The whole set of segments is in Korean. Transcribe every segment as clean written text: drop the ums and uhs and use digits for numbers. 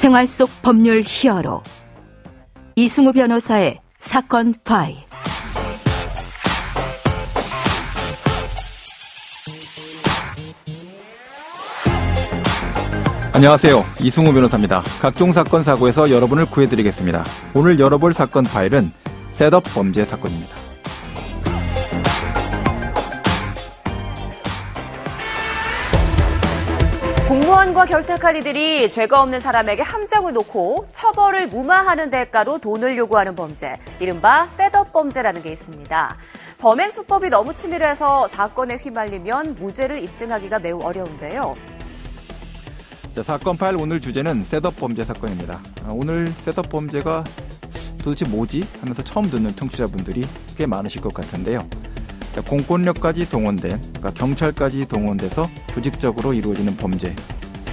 생활 속 법률 히어로 이승우 변호사의 사건 파일. 안녕하세요. 이승우 변호사입니다. 각종 사건 사고에서 여러분을 구해드리겠습니다. 오늘 열어볼 사건 파일은 셋업 범죄 사건입니다. 공무원과 결탁한 이들이 죄가 없는 사람에게 함정을 놓고 처벌을 무마하는 대가로 돈을 요구하는 범죄, 이른바 셋업 범죄라는 게 있습니다. 범행 수법이 너무 치밀해서 사건에 휘말리면 무죄를 입증하기가 매우 어려운데요. 자, 사건 파일 오늘 주제는 셋업 범죄 사건입니다. 오늘 셋업 범죄가 도대체 뭐지? 하면서 처음 듣는 청취자분들이 꽤 많으실 것 같은데요. 자, 공권력까지 동원된, 그러니까 경찰까지 동원돼서 조직적으로 이루어지는 범죄.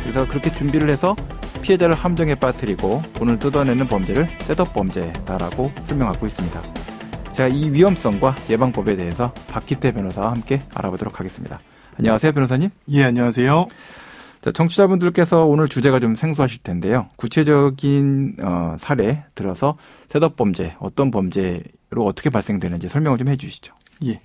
그래서 그렇게 준비를 해서 피해자를 함정에 빠뜨리고 돈을 뜯어내는 범죄를 셋업 범죄다라고 설명하고 있습니다. 자, 이 위험성과 예방법에 대해서 박희태 변호사와 함께 알아보도록 하겠습니다. 안녕하세요, 변호사님. 예, 안녕하세요. 자, 청취자분들께서 오늘 주제가 좀 생소하실 텐데요. 구체적인 사례 들어서 셋업 범죄, 어떤 범죄로 어떻게 발생되는지 설명을 좀 해주시죠. 예.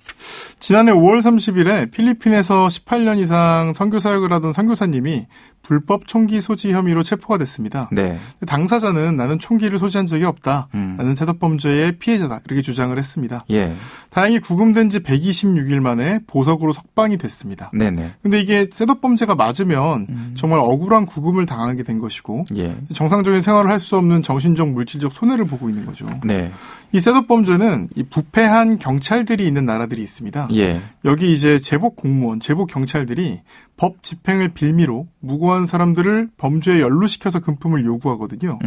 지난해 5월 30일에 필리핀에서 18년 이상 선교 사역을 하던 선교사님이 불법 총기 소지 혐의로 체포가 됐습니다. 네. 당사자는 나는 총기를 소지한 적이 없다. 나는 셋업 범죄의 피해자다. 이렇게 주장을 했습니다. 예. 다행히 구금된 지 126일 만에 보석으로 석방이 됐습니다. 네네. 근데 이게 셋업 범죄가 맞으면 정말 억울한 구금을 당하게 된 것이고 예. 정상적인 생활을 할 수 없는 정신적, 물질적 손해를 보고 있는 거죠. 네. 이 셋업 범죄는 이 부패한 경찰들이 있는 나라들이 있습니다. 예. 여기 이제 제복 공무원, 제복 경찰들이 법 집행을 빌미로 무고한 사람들을 범죄에 연루시켜서 금품을 요구하거든요.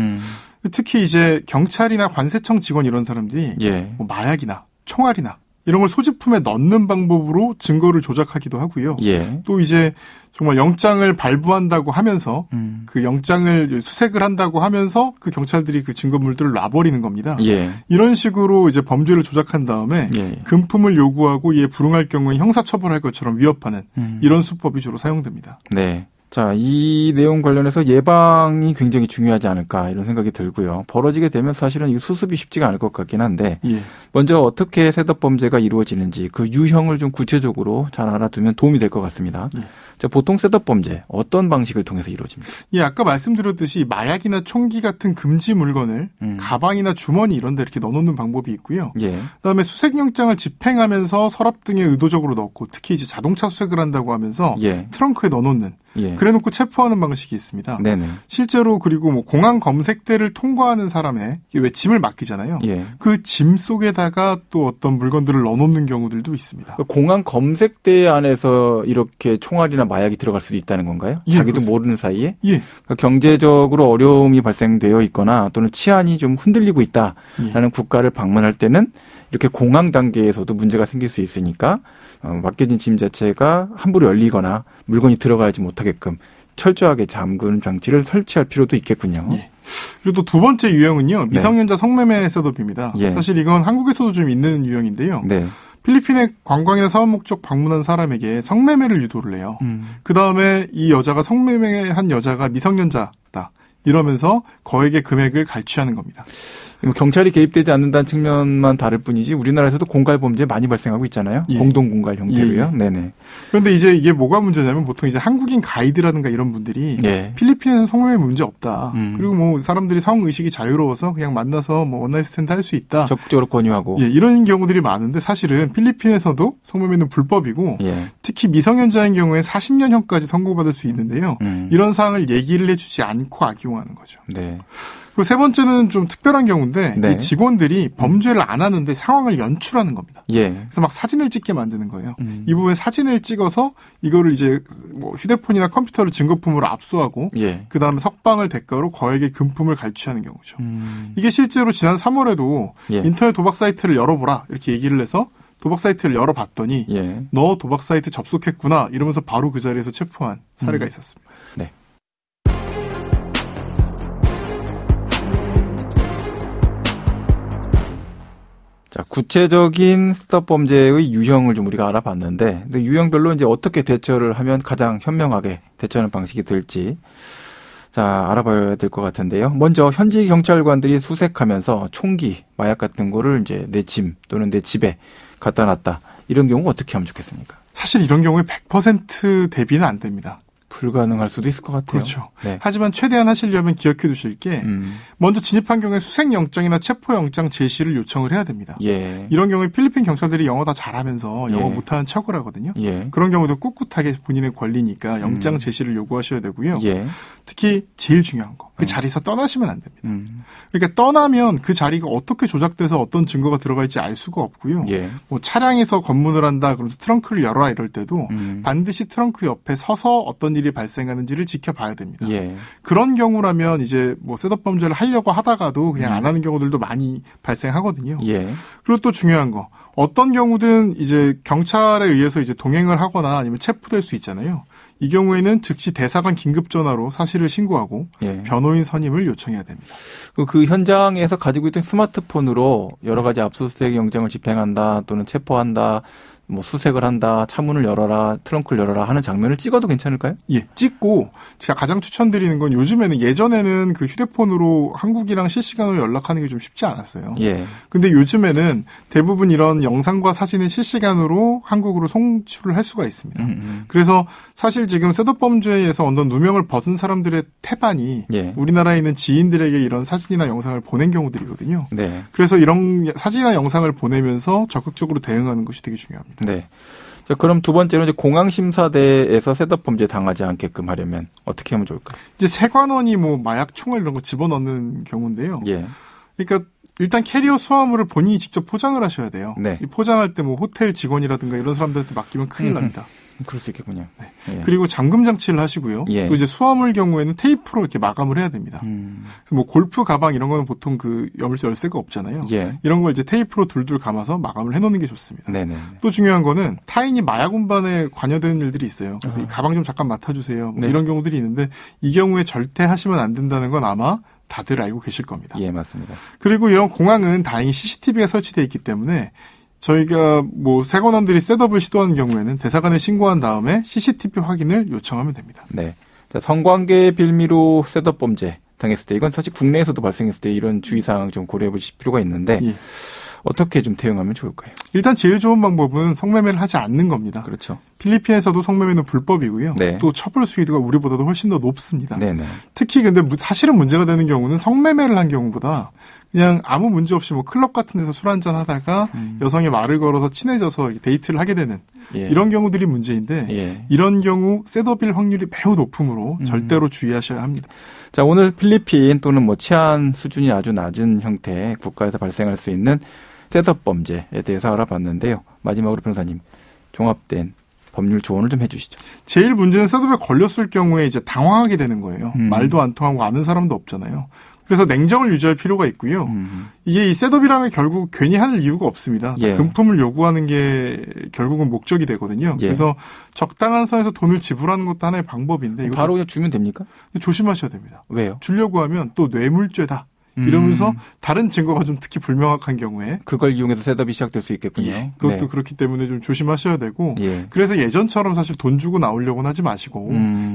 특히 이제 경찰이나 관세청 직원 이런 사람들이 예. 뭐 마약이나 총알이나 이런 걸 소지품에 넣는 방법으로 증거를 조작하기도 하고요. 예. 또 이제 정말 영장을 발부한다고 하면서 그 영장을 수색을 한다고 하면서 그 경찰들이 그 증거물들을 놔버리는 겁니다. 예. 이런 식으로 이제 범죄를 조작한 다음에 예. 금품을 요구하고 이에 불응할 경우에 형사처벌할 것처럼 위협하는 이런 수법이 주로 사용됩니다. 네. 자, 이 내용 관련해서 예방이 굉장히 중요하지 않을까 이런 생각이 들고요. 벌어지게 되면 사실은 이 수습이 쉽지가 않을 것 같긴 한데 예. 먼저 어떻게 셋업 범죄가 이루어지는지 그 유형을 좀 구체적으로 잘 알아두면 도움이 될 것 같습니다. 예. 자, 보통 셋업 범죄 어떤 방식을 통해서 이루어집니까? 예, 아까 말씀드렸듯이 마약이나 총기 같은 금지 물건을 가방이나 주머니 이런 데 이렇게 넣어놓는 방법이 있고요. 예. 그다음에 수색영장을 집행하면서 서랍 등에 의도적으로 넣고 특히 이제 자동차 수색을 한다고 하면서 예. 트렁크에 넣어놓는 예. 그래놓고 체포하는 방식이 있습니다. 네네. 실제로 그리고 뭐 공항 검색대를 통과하는 사람의 왜 짐을 맡기잖아요. 예. 그 짐 속에다가 또 어떤 물건들을 넣어놓는 경우들도 있습니다. 공항 검색대 안에서 이렇게 총알이나 마약이 들어갈 수도 있다는 건가요? 예, 자기도 그렇습니다. 모르는 사이에? 예. 그러니까 경제적으로 어려움이 발생되어 있거나 또는 치안이 좀 흔들리고 있다라는 국가를 방문할 때는 이렇게 공항 단계에서도 문제가 생길 수 있으니까 맡겨진 짐 자체가 함부로 열리거나 물건이 들어가지 못하게끔 철저하게 잠그는 장치를 설치할 필요도 있겠군요. 예. 그리고 또 두 번째 유형은요. 미성년자 성매매 셋업입니다. 예. 사실 이건 한국에서도 좀 있는 유형인데요. 네. 필리핀에 관광이나 사업 목적 방문한 사람에게 성매매를 유도를 해요. 그다음에 이 여자가 성매매한 여자가 미성년자다. 이러면서 거액의 금액을 갈취하는 겁니다. 경찰이 개입되지 않는다는 측면만 다를 뿐이지 우리나라에서도 공갈 범죄 많이 발생하고 있잖아요. 예. 공동 공갈 형태로요. 예. 네네. 그런데 이제 이게 뭐가 문제냐면 보통 이제 한국인 가이드라든가 이런 분들이 예. 필리핀에서 성매매 문제 없다. 그리고 뭐 사람들이 성 의식이 자유로워서 그냥 만나서 뭐 원나잇 스탠드 할 수 있다. 적극적으로 권유하고. 예, 이런 경우들이 많은데 사실은 필리핀에서도 성매매는 불법이고 예. 특히 미성년자인 경우에 40년형까지 선고받을 수 있는데요. 이런 사항을 얘기를 해주지 않고 악용하는 거죠. 네. 그리고 세 번째는 좀 특별한 경우인데 네. 이 직원들이 범죄를 안 하는데 상황을 연출하는 겁니다. 예. 그래서 막 사진을 찍게 만드는 거예요. 이 부분에 사진을 찍어서 이거를 이제 뭐 휴대폰이나 컴퓨터를 증거품으로 압수하고 예. 그다음에 석방을 대가로 거액의 금품을 갈취하는 경우죠. 이게 실제로 지난 3월에도 예. 인터넷 도박 사이트를 열어보라 이렇게 얘기를 해서 도박 사이트를 열어봤더니 예. 너 도박 사이트 접속했구나 이러면서 바로 그 자리에서 체포한 사례가 있었습니다. 네. 자, 구체적인 셋업 범죄의 유형을 좀 우리가 알아봤는데, 근데 유형별로 이제 어떻게 대처를 하면 가장 현명하게 대처하는 방식이 될지. 자, 알아봐야 될 것 같은데요. 먼저 현지 경찰관들이 수색하면서 총기, 마약 같은 거를 이제 내 짐 또는 내 집에 갖다 놨다. 이런 경우 어떻게 하면 좋겠습니까? 사실 이런 경우에 100% 대비는 안 됩니다. 불가능할 수도 있을 것 같아요. 그렇죠. 네. 하지만 최대한 하시려면 기억해 두실 게 먼저 진입한 경우에 수색영장이나 체포영장 제시를 요청을 해야 됩니다. 예. 이런 경우에 필리핀 경찰들이 영어 다 잘하면서 영어 예. 못하는 척을 하거든요. 예. 그런 경우도 꿋꿋하게 본인의 권리니까 영장 제시를 요구하셔야 되고요. 예. 특히 제일 중요한 거, 그 자리에서 떠나시면 안 됩니다. 그러니까 떠나면 그 자리가 어떻게 조작돼서 어떤 증거가 들어가 있지 알 수가 없고요. 예. 뭐 차량에서 검문을 한다 그러면서 트렁크를 열어라 이럴 때도 반드시 트렁크 옆에 서서 어떤 일이 발생하는지를 지켜봐야 됩니다. 예. 그런 경우라면 이제 뭐 셋업 범죄를 하려고 하다가도 그냥 안 하는 경우들도 많이 발생하거든요. 예. 그리고 또 중요한 거, 어떤 경우든 이제 경찰에 의해서 이제 동행을 하거나 아니면 체포될 수 있잖아요. 이 경우에는 즉시 대사관 긴급 전화로 사실을 신고하고 예. 변호인 선임을 요청해야 됩니다. 그 현장에서 가지고 있던 스마트폰으로 여러 가지 압수수색 영장을 집행한다 또는 체포한다, 뭐 수색을 한다, 차문을 열어라, 트렁크를 열어라 하는 장면을 찍어도 괜찮을까요? 예, 찍고 제가 가장 추천드리는 건 요즘에는 예전에는 그 휴대폰으로 한국이랑 실시간으로 연락하는 게 좀 쉽지 않았어요. 예. 근데 요즘에는 대부분 이런 영상과 사진을 실시간으로 한국으로 송출을 할 수가 있습니다. 그래서 사실 지금 셋업 범죄에서 어떤 누명을 벗은 사람들의 태반이 예. 우리나라에 있는 지인들에게 이런 사진이나 영상을 보낸 경우들이거든요. 네. 그래서 이런 사진이나 영상을 보내면서 적극적으로 대응하는 것이 되게 중요합니다. 네. 자, 그럼 두 번째로 이제 공항심사대에서 셋업 범죄 당하지 않게끔 하려면 어떻게 하면 좋을까요? 이제 세관원이 뭐 마약, 총알 이런 거 집어넣는 경우인데요. 예. 그러니까 일단 캐리어 수화물을 본인이 직접 포장을 하셔야 돼요. 네. 이 포장할 때 뭐 호텔 직원이라든가 이런 사람들한테 맡기면 큰일 납니다. 그럴 수 있겠군요. 네. 예. 그리고 잠금 장치를 하시고요. 예. 또 이제 수화물 경우에는 테이프로 이렇게 마감을 해야 됩니다. 그래서 뭐 골프 가방 이런 거는 보통 그 열쇠가 없잖아요. 예. 이런 걸 이제 테이프로 둘둘 감아서 마감을 해놓는 게 좋습니다. 네네. 또 중요한 거는 타인이 마약 운반에 관여되는 일들이 있어요. 그래서 이 가방 좀 잠깐 맡아주세요. 뭐 네. 이런 경우들이 있는데 이 경우에 절대 하시면 안 된다는 건 아마 다들 알고 계실 겁니다. 예, 맞습니다. 그리고 이런 공항은 다행히 CCTV가 설치되어 있기 때문에 저희가 뭐 세관원들이 셋업을 시도하는 경우에는 대사관에 신고한 다음에 CCTV 확인을 요청하면 됩니다. 네. 자, 성관계 빌미로 셋업 범죄 당했을 때 이건 사실 국내에서도 발생했을 때 이런 주의사항 좀 고려해 보실 필요가 있는데 예. 어떻게 좀 대응하면 좋을까요? 일단 제일 좋은 방법은 성매매를 하지 않는 겁니다. 그렇죠. 필리핀에서도 성매매는 불법이고요. 네. 또 처벌 수위가 우리보다도 훨씬 더 높습니다. 네네. 특히 근데 사실은 문제가 되는 경우는 성매매를 한 경우보다 그냥 아무 문제 없이 뭐 클럽 같은 데서 술 한잔 하다가 여성이 말을 걸어서 친해져서 데이트를 하게 되는 예. 이런 경우들이 문제인데 예. 이런 경우 셋업일 확률이 매우 높으므로 절대로 주의하셔야 합니다. 자, 오늘 필리핀 또는 뭐 치안 수준이 아주 낮은 형태의 국가에서 발생할 수 있는 셋업 범죄에 대해서 알아봤는데요. 마지막으로 변호사님, 종합된 법률 조언을 좀 해주시죠. 제일 문제는 셋업에 걸렸을 경우에 이제 당황하게 되는 거예요. 말도 안 통하고 아는 사람도 없잖아요. 그래서 냉정을 유지할 필요가 있고요. 이게 이 셋업이라면 결국 괜히 할 이유가 없습니다. 예. 금품을 요구하는 게 결국은 목적이 되거든요. 예. 그래서 적당한 선에서 돈을 지불하는 것도 하나의 방법인데 이거 바로 그냥 주면 됩니까? 조심하셔야 됩니다. 왜요? 주려고 하면 또 뇌물죄다. 이러면서 다른 증거가 좀 특히 불명확한 경우에 그걸 이용해서 셋업이 시작될 수 있겠군요. 예, 그것도 네. 그렇기 때문에 좀 조심하셔야 되고 예. 그래서 예전처럼 사실 돈 주고 나오려고는 하지 마시고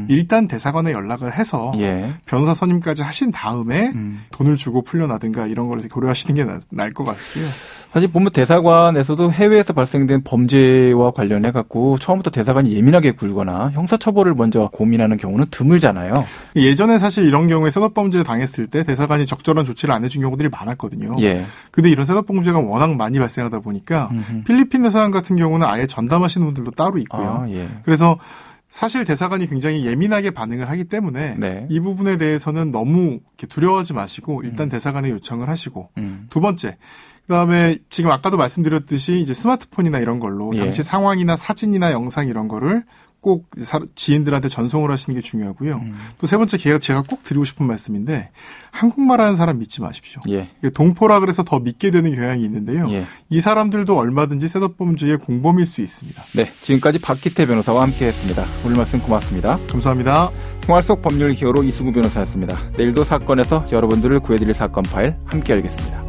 일단 대사관에 연락을 해서 예. 변호사 선임까지 하신 다음에 돈을 주고 풀려나든가 이런 걸 고려하시는 게 나을 것 같고요. 사실 보면 대사관에서도 해외에서 발생된 범죄와 관련해 갖고 처음부터 대사관이 예민하게 굴거나 형사처벌을 먼저 고민하는 경우는 드물잖아요. 예전에 사실 이런 경우에 셋업 범죄 당했을 때 대사관이 적절한 조치를 안 해준 경우들이 많았거든요. 예. 근데 이런 셋업 범죄가 워낙 많이 발생하다 보니까 필리핀 대사관 같은 경우는 아예 전담하시는 분들도 따로 있고요. 아, 예. 그래서 사실 대사관이 굉장히 예민하게 반응을 하기 때문에 네. 이 부분에 대해서는 너무 이렇게 두려워하지 마시고 일단 대사관에 요청을 하시고 두 번째 그다음에 지금 아까도 말씀드렸듯이 이제 스마트폰이나 이런 걸로 예. 당시 상황이나 사진이나 영상 이런 거를 꼭 지인들한테 전송을 하시는 게 중요하고요. 또 세 번째 제가 꼭 드리고 싶은 말씀인데 한국말 하는 사람 믿지 마십시오. 예. 동포라 그래서 더 믿게 되는 경향이 있는데요. 예. 이 사람들도 얼마든지 셋업 범죄의 공범일 수 있습니다. 네, 지금까지 박기태 변호사와 함께했습니다. 오늘 말씀 고맙습니다. 감사합니다. 생활 속 법률 히어로 이승우 변호사였습니다. 내일도 사건에서 여러분들을 구해드릴 사건 파일 함께 알겠습니다.